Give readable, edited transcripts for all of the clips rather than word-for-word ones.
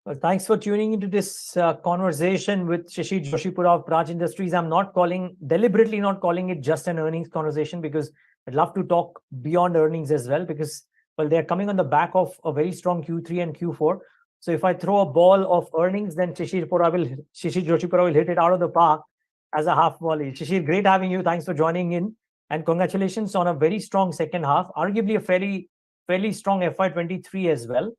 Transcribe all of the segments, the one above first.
Well, thanks for tuning into this conversation with Shishir Joshipura of Praj Industries. I'm deliberately not calling it just an earnings conversation because I'd love to talk beyond earnings as well because, well, they're coming on the back of a very strong Q3 and Q4. So if I throw a ball of earnings, then Shishir Joshipura will hit it out of the park as a half volley. Shishir, great having you. Thanks for joining in. And congratulations on a very strong second half, arguably a fairly strong FY23 as well.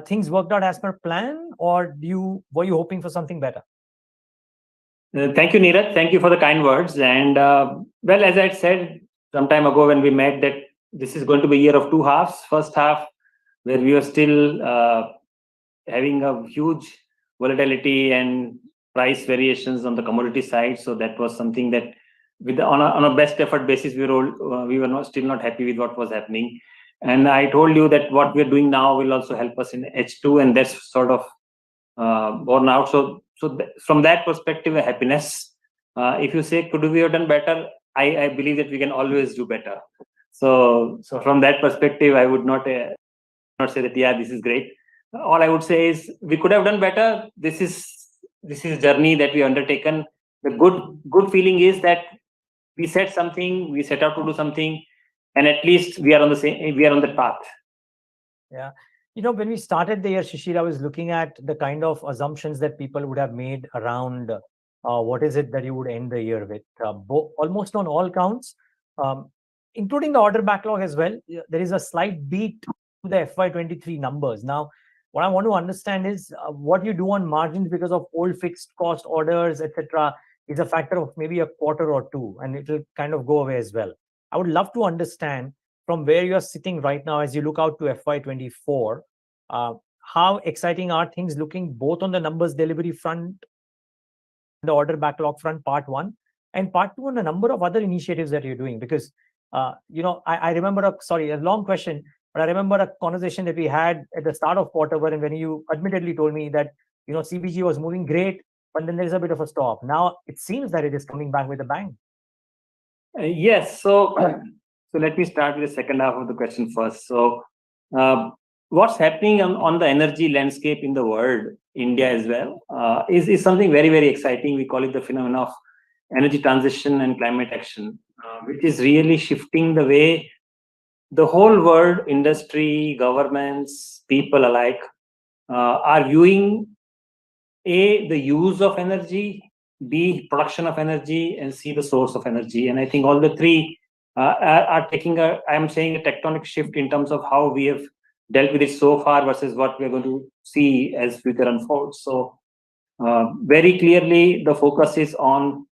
Things worked out as per plan, or were you hoping for something better? Thank you, Neeraj. Thank you for the kind words. And well, as I said some time ago when we met, that this is going to be a year of two halves. First half, where we are still having a huge volatility and price variations on the commodity side. So that was something that, on a best effort basis, we were still not happy with what was happening. And I told you that what we're doing now will also help us in H2, and that's sort of borne out. So from that perspective, a happiness. If you say, could we have done better? I believe that we can always do better. So from that perspective, I would not say that, yeah, this is great. All I would say is we could have done better. This is a journey that we undertaken. The good feeling is that we set something, we set out to do something, and at least we are on the path. Yeah. When we started the year, Shishir, I was looking at the kind of assumptions that people would have made around what is it that you would end the year with, almost on all counts, including the order backlog as well. There is a slight beat to the FY23 numbers. Now, what I want to understand is what you do on margins because of old fixed cost orders, etc., is a factor of maybe a quarter or two, and it will kind of go away as well. I would love to understand from where you're sitting right now as you look out to FY24, how exciting are things looking both on the numbers delivery front, the order backlog front, part one, and part two on a number of other initiatives that you're doing? Because, I remember, a long question, but I remember a conversation that we had at the start of quarter one, when you admittedly told me that, CBG was moving great, but then there's a bit of a stop. Now it seems that it is coming back with a bang. Yes. So let me start with the second half of the question first. So what's happening on the energy landscape in the world, India as well, is something very, very exciting. We call it the phenomenon of energy transition and climate action, which is really shifting the way the whole world, industry, governments, people alike, are viewing the use of energy, B, production of energy, and C, the source of energy. And I think all the three are taking a tectonic shift in terms of how we have dealt with it so far versus what we're going to see as future unfolds. So very clearly, the focus is on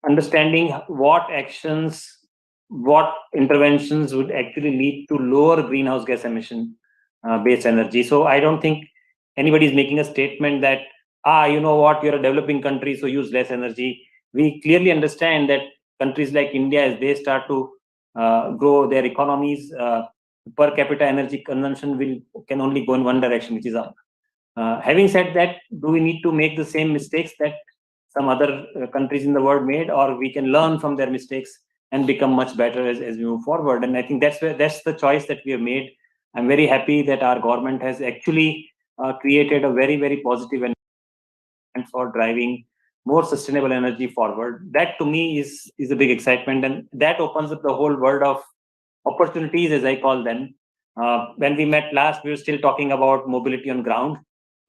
understanding what actions, what interventions would actually lead to lower greenhouse gas emission based energy. So I don't think anybody is making a statement that, you know what, you're a developing country, so use less energy. We clearly understand that countries like India, as they start to grow their economies, per capita energy consumption can only go in one direction, which is up. Having said that, do we need to make the same mistakes that some other countries in the world made, or we can learn from their mistakes and become much better as we move forward? And I think that's the choice that we have made. I'm very happy that our government has actually created a very, very positive and for driving more sustainable energy forward. That to me is a big excitement, and that opens up the whole world of opportunities, as I call them. When we met last, we were still talking about mobility on ground.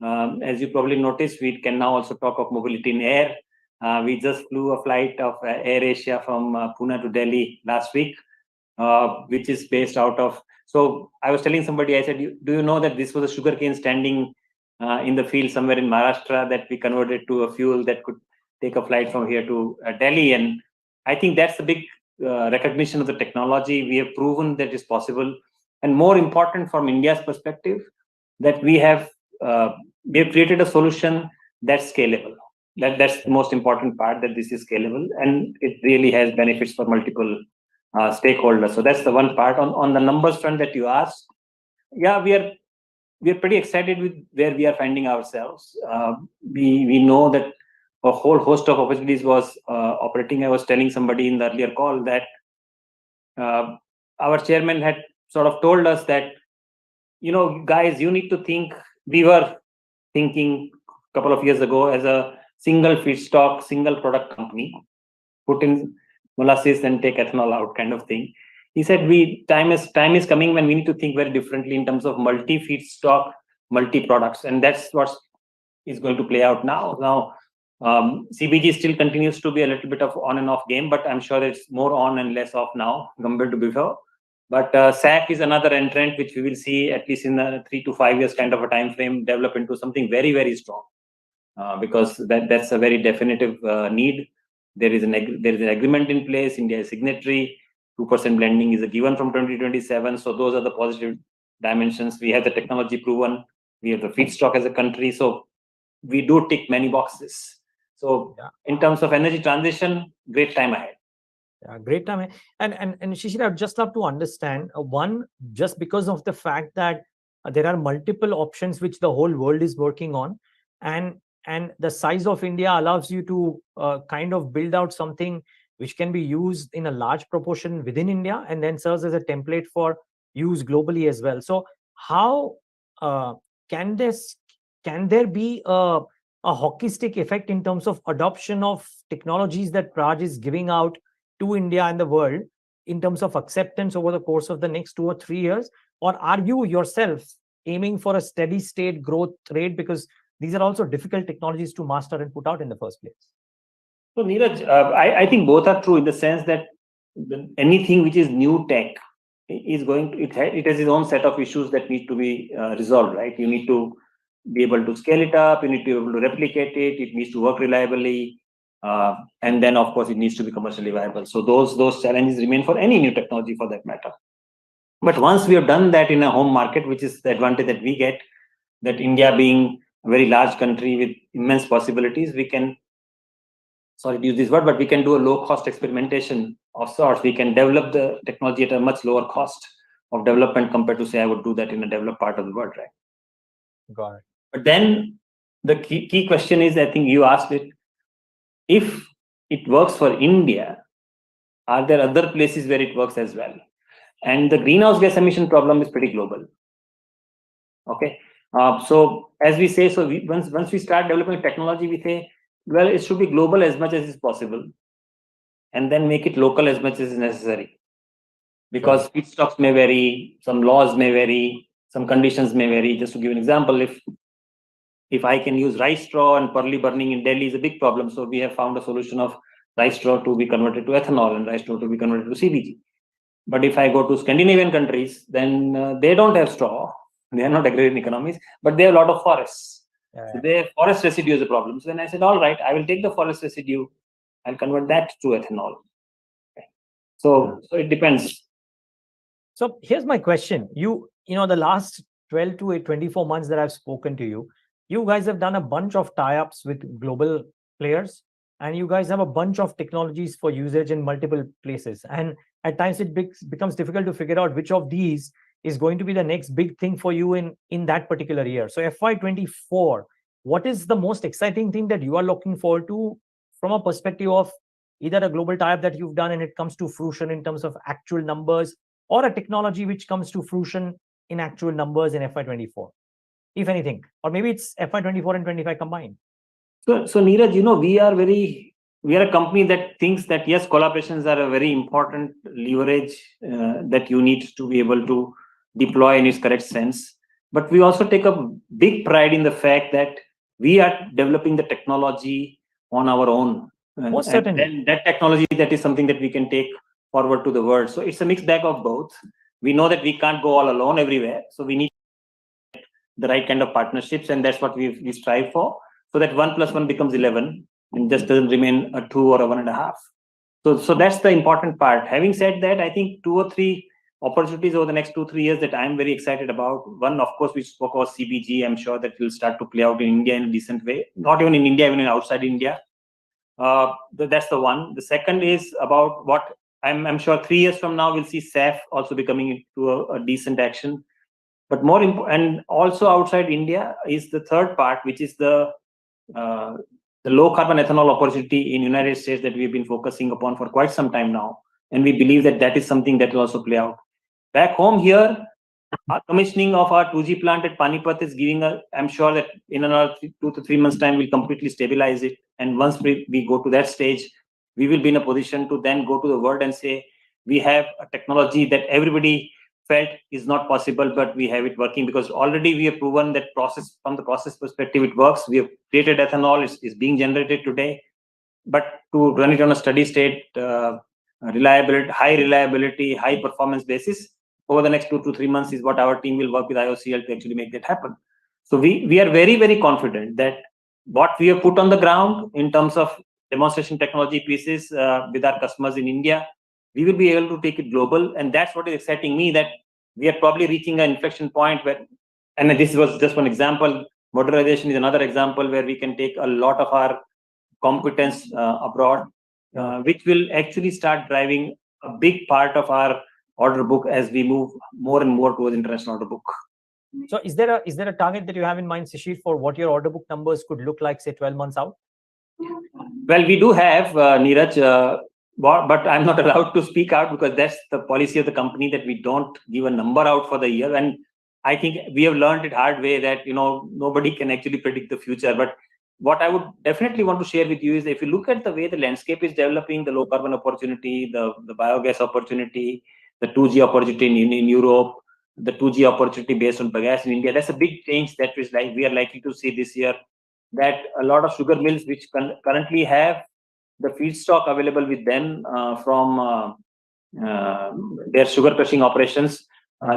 As you probably noticed, we can now also talk of mobility in air. We just flew a flight of Air Asia from Pune to Delhi last week, which is based out of. So I was telling somebody, I said, do you know that this was a sugarcane standing in the field somewhere in Maharashtra that we converted to a fuel that could take a flight from here to Delhi? And I think that's a big recognition of the technology. We have proven that is possible. And more important from India's perspective, that we have created a solution that's scalable. That's the most important part, that this is scalable, and it really has benefits for multiple stakeholders. So that's the one part. On the numbers front that you asked, yeah, we are pretty excited with where we are finding ourselves. We know that a whole host of opportunities was operating. I was telling somebody in the earlier call that our chairman had sort of told us that, guys, you need to think. We were thinking a couple of years ago as a single feedstock, single product company, put in molasses and take ethanol out kind of thing. He said, time is coming when we need to think very differently in terms of multi feedstock, multi products, and that's what is going to play out now. CBG still continues to be a little bit of on and off game, but I'm sure it's more on and less off now compared to before. But SAF is another entrant which we will see at least in a 3 to 5 years kind of a time frame develop into something very, very strong, because that's a very definitive need. There is an agreement in place. India is signatory. 2% blending is a given from 2027. So those are the positive dimensions. We have the technology proven. We have the feedstock as a country. So we do tick many boxes. So in terms of energy transition, great time ahead. Yeah, great time. And Shishir, I'd just love to understand, one, just because of the fact that there are multiple options which the whole world is working on, and the size of India allows you to kind of build out something which can be used in a large proportion within India and then serves as a template for use globally as well. So how can there be a hockey stick effect in terms of adoption of technologies that Praj is giving out to India and the world in terms of acceptance over the course of the next 2 or 3 years? Or are you yourself aiming for a steady state growth rate, because these are also difficult technologies to master and put out in the first place? So Neeraj, I think both are true in the sense that anything which is new tech is it has its own set of issues that need to be resolved, right? You need to be able to scale it up, you need to be able to replicate it, it needs to work reliably, and then of course it needs to be commercially viable. So those challenges remain for any new technology for that matter. But once we have done that in a home market, which is the advantage that we get, that India being a very large country with immense possibilities, we can, sorry to use this word, but we can do a low-cost experimentation of sorts. We can develop the technology at a much lower cost of development compared to, say, I would do that in a developed part of the world, right? Got it. But then the key question is, I think you asked it, if it works for India, are there other places where it works as well? And the greenhouse gas emission problem is pretty global. Okay. So as we say, once we start developing technology, we say, well, it should be global as much as is possible, and then make it local as much as is necessary. Because feedstocks may vary, some laws may vary, some conditions may vary. Just to give an example, if I can use rice straw, and pearly burning in Delhi is a big problem, so we have found a solution of rice straw to be converted to ethanol and rice straw to be converted to CBG. But if I go to Scandinavian countries, then they don't have straw. They are not agrarian economies, but they have a lot of forests. So their forest residue is a problem. So then I said, all right, I will take the forest residue and convert that to ethanol. Okay. So it depends. So here's my question. You know, the last 12 to 24 months that I've spoken to you, you guys have done a bunch of tie-ups with global players, and you guys have a bunch of technologies for usage in multiple places. And at times it becomes difficult to figure out which of these is going to be the next big thing for you in that particular year. So FY24, what is the most exciting thing that you are looking forward to from a perspective of either a global tie-up that you've done and it comes to fruition in terms of actual numbers, or a technology which comes to fruition in actual numbers in FY24, if anything? Or maybe it's FY24 and 25 combined. So Neeraj, you know, we are a company that thinks that yes, collaborations are a very important leverage that you need to be able to deploy in its correct sense. But we also take a big pride in the fact that we are developing the technology on our own. Most certainly. And that technology, that is something that we can take forward to the world. So it's a mixed bag of both. We know that we can't go all alone everywhere. So we need the right kind of partnerships, and that's what we strive for. So that 1 + 1 becomes 11 and just doesn't remain a 2 or a 1.5. So that's the important part. Having said that, I think 2 or 3 opportunities over the next 2-3 years that I'm very excited about. One, of course, we spoke about CBG. I'm sure that will start to play out in India in a decent way. Not even in India, even outside India. That's the one. The second is about what I'm sure 3 years from now we'll see SAF also becoming into a decent action. But more important, and also outside India, is the third part, which is the low carbon ethanol opportunity in United States that we've been focusing upon for quite some time now. And we believe that is something that will also play out. Back home here, Our commissioning of our 2G plant at Panipat is giving us, I'm sure that in another 2 to 3 months' time, we'll completely stabilize it. And once we go to that stage, we will be in a position to then go to the world and say, we have a technology that everybody felt is not possible, but we have it working, because already we have proven that process, from the process perspective, it works. We have created ethanol, it's being generated today. But to run it on a steady state, high reliability, high performance basis, over the next 2 to 3 months is what our team will work with IOCL to actually make that happen. So we are very, very confident that what we have put on the ground in terms of demonstration technology pieces with our customers in India, we will be able to take it global. And that's what is exciting me, that we are probably reaching an inflection point where, and this was just one example, modularization is another example where we can take a lot of our competence abroad, which will actually start driving a big part of our order book as we move more and more towards international order book. So is there a target that you have in mind, Shishir, for what your order book numbers could look like, say 12 months out? Well, we do have, Neeraj, but I'm not allowed to speak out because that's the policy of the company, that we don't give a number out for the year. And I think we have learned it hard way that, nobody can actually predict the future. But what I would definitely want to share with you is, if you look at the way the landscape is developing, the low carbon opportunity, the biogas opportunity, the 2G opportunity in Europe, the 2G opportunity based on bagasse in India, that's a big change that we are likely to see this year. That a lot of sugar mills which currently have the feedstock available with them from their sugar crushing operations,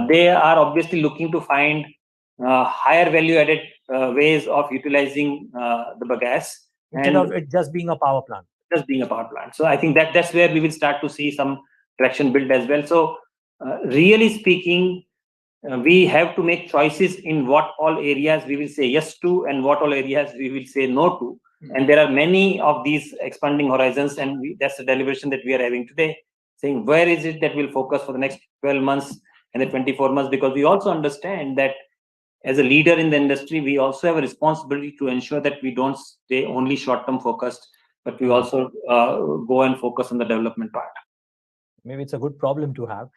they are obviously looking to find higher value added ways of utilizing the bagasse, instead of it just being a power plant. So I think that's where we will start to see some traction build as well. So really speaking, we have to make choices in what all areas we will say yes to and what all areas we will say no to. And there are many of these expanding horizons, and that's the deliberation that we are having today, saying where is it that we'll focus for the next 12 months and the 24 months, because we also understand that as a leader in the industry, we also have a responsibility to ensure that we don't stay only short-term focused, but we also go and focus on the development part. Maybe it's a good problem to have.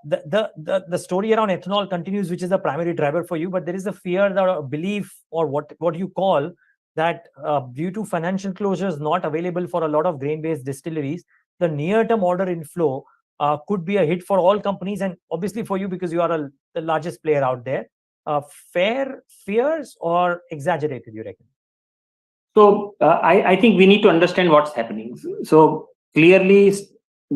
The story around ethanol continues, which is the primary driver for you, but there is a fear that a belief, or what you call that, due to financial closures not available for a lot of grain-based distilleries, the near-term order inflow could be a hit for all companies, and obviously for you because you are the largest player out there. Fair fears or exaggerated, you reckon? So I think we need to understand what's happening. So clearly,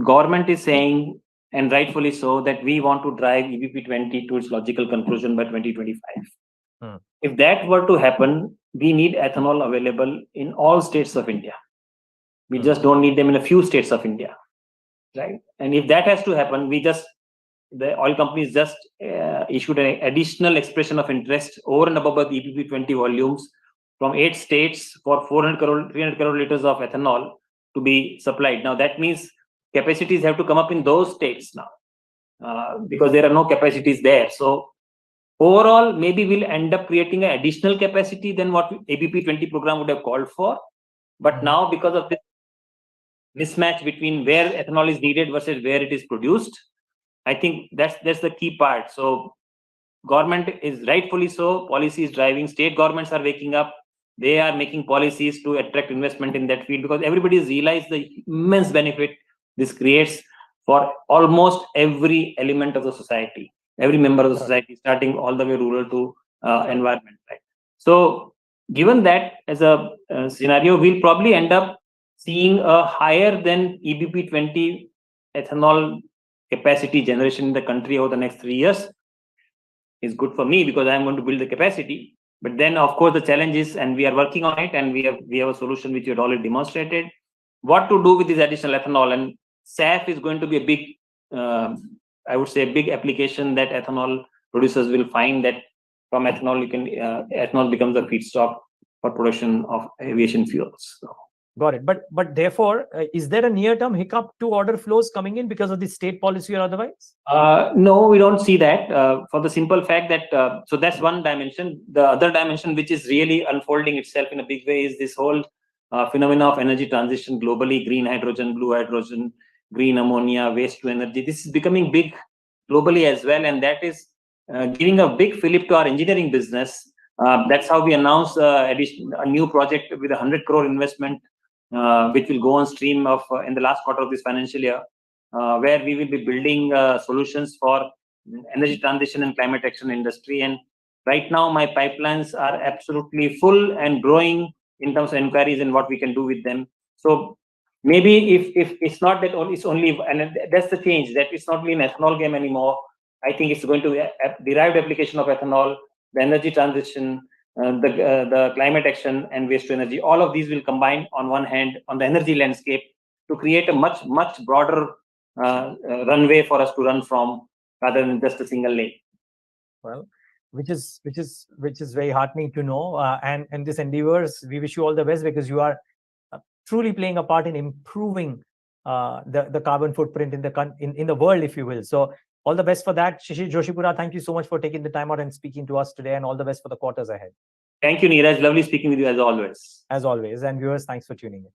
government is saying, and rightfully so, that we want to drive EBP 20 to its logical conclusion by 2025. If that were to happen, we need ethanol available in all states of India. We just don't need them in a few states of India, right? And if that has to happen, the oil companies just issued an additional expression of interest over and above the EBP 20 volumes from 8 states for 300 crore liters of ethanol to be supplied. Now that means capacities have to come up in those states now, because there are no capacities there. So overall, maybe we'll end up creating an additional capacity than what ABP 20 program would have called for. But now, because of this mismatch between where ethanol is needed versus where it is produced, I think that's the key part. So government is rightfully so, policy is driving, state governments are waking up, they are making policies to attract investment in that field, because everybody has realized the immense benefit this creates for almost every element of the society, every member of the society, starting all the way rural to environment. Right? So given that as a scenario, we'll probably end up seeing a higher than EBP 20 ethanol capacity generation in the country over the next 3 years. Is good for me because I'm going to build the capacity. But then, of course, the challenge is, and we are working on it, and we have a solution which you had already demonstrated, what to do with this additional ethanol. And SAF is going to be a big, I would say, a big application that ethanol producers will find, that from ethanol ethanol becomes a feedstock for production of aviation fuels. So. Got it. But therefore, is there a near-term hiccup to order flows coming in because of the state policy or otherwise? No, we don't see that, for the simple fact that, so that's one dimension. The other dimension, which is really unfolding itself in a big way, is this whole phenomena of energy transition globally: green hydrogen, blue hydrogen, green ammonia, waste to energy. This is becoming big globally as well, and that is giving a big fillip to our engineering business. That's how we announced a new project with 100 crore investment, which will go on stream in the last quarter of this financial year, where we will be building solutions for energy transition and climate action industry. And right now, my pipelines are absolutely full and growing in terms of inquiries and what we can do with them. So maybe if it's not that it's only, and that's the change, that it's not only an ethanol game anymore. I think it's going to be a derived application of ethanol, the energy transition, the climate action, and waste to energy. All of these will combine on one hand on the energy landscape to create a much broader runway for us to run from, rather than just a single lane. Well, which is very heartening to know. And this endeavors, we wish you all the best, because you are truly playing a part in improving the carbon footprint in the world, if you will. So all the best for that. Shishir Joshipura, thank you so much for taking the time out and speaking to us today, and all the best for the quarters ahead. Thank you, Neeraj. Lovely speaking with you as always. As always. And viewers, thanks for tuning in.